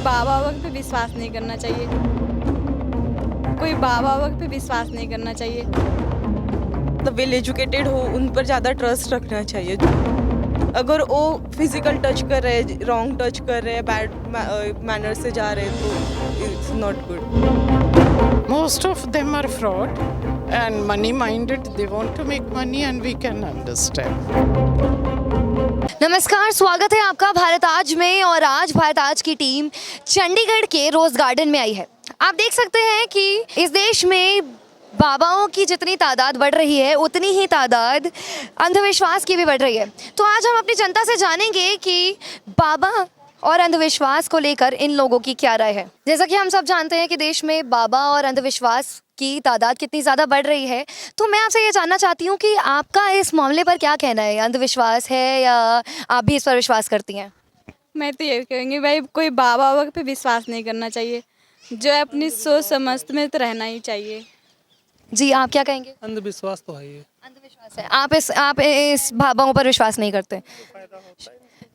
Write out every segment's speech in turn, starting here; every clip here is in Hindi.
बाबा वक्त पे विश्वास नहीं करना चाहिए। कोई बाबा वक्त पे विश्वास नहीं करना चाहिए। मतलब वेल एजुकेटेड हो उन पर ज़्यादा ट्रस्ट रखना चाहिए। अगर वो फिजिकल टच कर रहे हैं, रॉन्ग टच कर रहे हैं, बैड मैनर से जा रहे हैं तो it's not good. Most of them are fraud and money minded. They want to make money and we can understand. नमस्कार, स्वागत है आपका भारत आज में। और आज भारत आज की टीम चंडीगढ़ के रोज गार्डन में आई है। आप देख सकते हैं कि इस देश में बाबाओं की जितनी तादाद बढ़ रही है उतनी ही तादाद अंधविश्वास की भी बढ़ रही है। तो आज हम अपनी जनता से जानेंगे कि बाबा और अंधविश्वास को लेकर इन लोगों की क्या राय है। जैसा कि हम सब जानते हैं कि देश में बाबा और अंधविश्वास की तादाद कितनी ज़्यादा बढ़ रही है, तो मैं आपसे ये जानना चाहती हूँ कि आपका इस मामले पर क्या कहना है। अंधविश्वास है या आप भी इस पर विश्वास करती हैं? मैं तो ये कहूँगी भाई, कोई बाबा वक्त पे विश्वास नहीं करना चाहिए। जो है अपनी सोच समझ में तो रहना ही चाहिए। जी, आप क्या कहेंगे? अंधविश्वास तो है ये। अंधविश्वास है। आप इस बाबाओं पर विश्वास नहीं करते?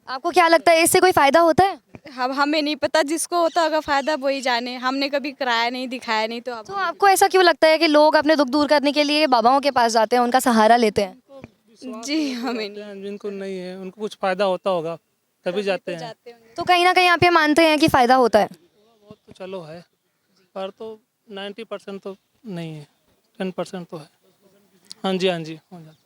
आपको क्या लगता है इससे कोई फ़ायदा होता है? हमें नहीं पता, जिसको होता होगा फ़ायदा वही जाने। हमने कभी कराया नहीं, दिखाया नहीं, तो तो आपको ऐसा क्यों लगता है कि लोग अपने दुख दूर करने के लिए बाबाओं के पास जाते हैं, उनका सहारा लेते हैं? जी हमें नहीं। जिनको नहीं है उनको कुछ फायदा होता होगा तभी जाते हैं। तो कहीं ना कहीं आप ये मानते हैं कि फ़ायदा होता है? वो तो चलो है, पर तो 90% तो नहीं है, 10% तो है। हाँ जी हो जाता है।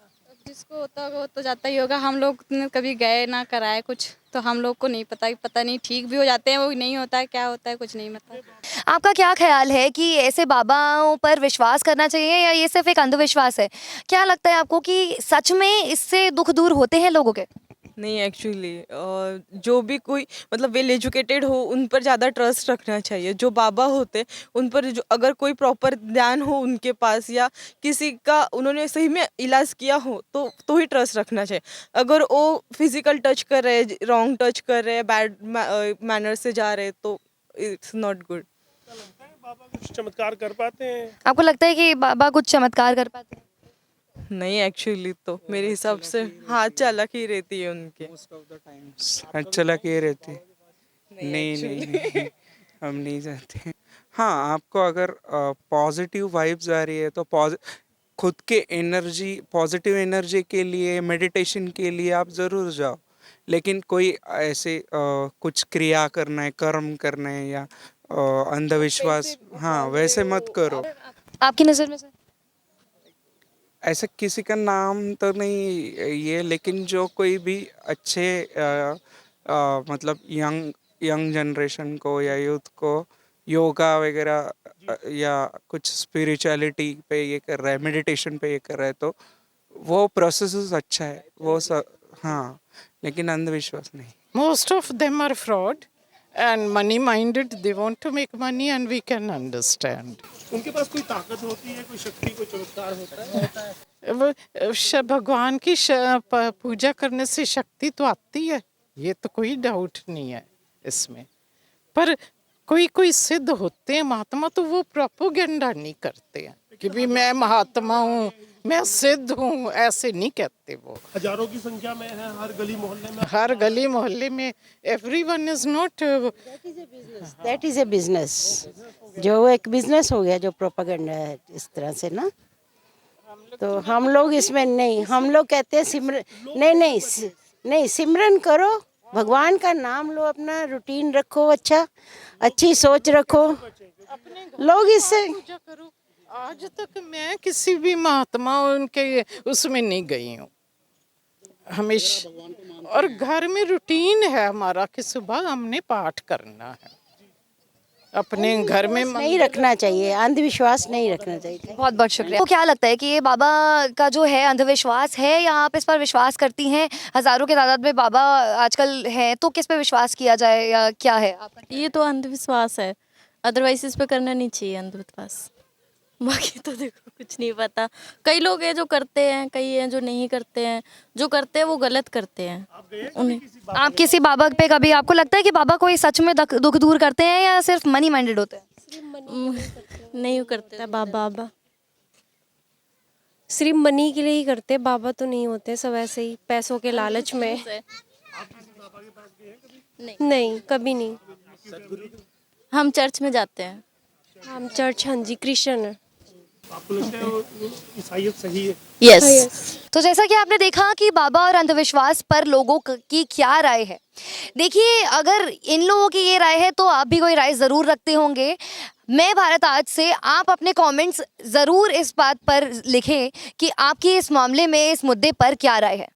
जिसको होता होगा वो तो जाता ही होगा। हम लोग ने कभी गए ना कराए कुछ, तो हम लोग को नहीं पता। पता नहीं, ठीक भी हो जाते हैं, वो नहीं होता है, क्या होता है कुछ नहीं पता। आपका क्या ख्याल है कि ऐसे बाबाओं पर विश्वास करना चाहिए या ये सिर्फ एक अंधविश्वास है? क्या लगता है आपको कि सच में इससे दुख दूर होते हैं लोगों के? नहीं, एक्चुअली जो भी कोई मतलब वेल एजुकेटेड हो उन पर ज़्यादा ट्रस्ट रखना चाहिए। जो बाबा होते उन पर जो अगर कोई प्रॉपर ध्यान हो उनके पास, या किसी का उन्होंने सही में इलाज किया हो तो ही ट्रस्ट रखना चाहिए। अगर वो फिजिकल टच कर रहे हैं, रॉन्ग टच कर रहे हैं, बैड मैनर से जा रहे हैं तो इट्स नॉट गुड। बाबा कुछ चमत्कार कर पाते हैं? आपको लगता है कि बाबा कुछ चमत्कार कर पाते हैं? नहीं, एक्चुअली तो मेरे हिसाब से हाथ चालाक ही रहती है उनके। अच्छा लग ये रहती। नहीं हम नहीं चाहते। हाँ, आपको अगर पॉजिटिव वाइब्स आ रही है तो खुद के पॉजिटिव एनर्जी के लिए, मेडिटेशन के लिए आप ज़रूर जाओ। लेकिन कोई ऐसे कुछ क्रिया करना है, कर्म करना है या अंधविश्वास, हाँ वैसे मत करो। आपकी नज़र में सर? ऐसा किसी का नाम तो नहीं ये, लेकिन जो कोई भी अच्छे मतलब यंग जनरेशन को या यूथ को योगा वगैरह या कुछ स्पिरिचुअलिटी पे ये कर रहा है, मेडिटेशन पे ये कर रहा है, तो वो प्रोसेस अच्छा है वो सब। हाँ, लेकिन अंधविश्वास नहीं। Most of them are fraud and money minded. They want to make money and we can understand. उनके पास कोई ताकत होती है, कोई शक्ति, कोई चमत्कार होता है? भगवान की पूजा करने से शक्ति तो आती है, ये तो कोई डाउट नहीं है इसमें। पर कोई कोई सिद्ध होते हैं महात्मा, तो वो प्रोपोगेंडा नहीं करते हैं कि भी मैं महात्मा हूँ, मैं सिद्ध हूँ, ऐसे नहीं कहते वो। हजारों की संख्या में है हर गली मोहल्ले में। हर गली मोहल्ले में everyone is not. That is a business, जो एक बिजनेस हो गया, जो प्रोपेगेंडा है इस तरह से ना। तो हम लोग इसमें नहीं, हम लोग कहते हैं सिमरन। नहीं, सिमरन करो, भगवान का नाम लो, अपना रूटीन रखो, अच्छी सोच रखो, लोग इससे पूजा करो। आज तक मैं किसी भी महात्मा उनके उसमें नहीं गई हूँ हमेशा। और घर में रूटीन है हमारा कि सुबह हमने पाठ करना है। अपने घर में नहीं रखना चाहिए, अंधविश्वास नहीं रखना चाहिए। बहुत बहुत शुक्रिया। तो क्या लगता है कि ये बाबा का जो है अंधविश्वास है या आप इस पर विश्वास करती हैं? हजारों की तादाद में बाबा आजकल हैं, तो किस पे विश्वास किया जाए या क्या है आपका? ये तो अंधविश्वास है, अदरवाइज इस पे करना नहीं चाहिए अंधविश्वास। बाकी तो देखो कुछ नहीं पता। कई लोग हैं जो करते हैं, कई हैं जो नहीं करते हैं। जो करते हैं वो गलत करते हैं। उन्हें आप किसी बाबा पे कभी आपको लगता है कि बाबा कोई सच में दुख दूर करते हैं या सिर्फ मनी माइंडेड होते हैं? नहीं करते बाबा सिर्फ मनी के लिए ही करते, बाबा तो नहीं होते, सब ऐसे ही पैसों के लालच में। नहीं, कभी नहीं। हम चर्च में जाते हैं। हम चर्च, हाँ जी, क्रिश्चियन है। आपको लगता है वो ईसाइयत सही है? यस। तो जैसा कि आपने देखा कि बाबा और अंधविश्वास पर लोगों की क्या राय है। देखिए, अगर इन लोगों की ये राय है तो आप भी कोई राय ज़रूर रखते होंगे। मैं भारत आज से आप अपने कमेंट्स ज़रूर इस बात पर लिखें कि आपकी इस मामले में, इस मुद्दे पर क्या राय है।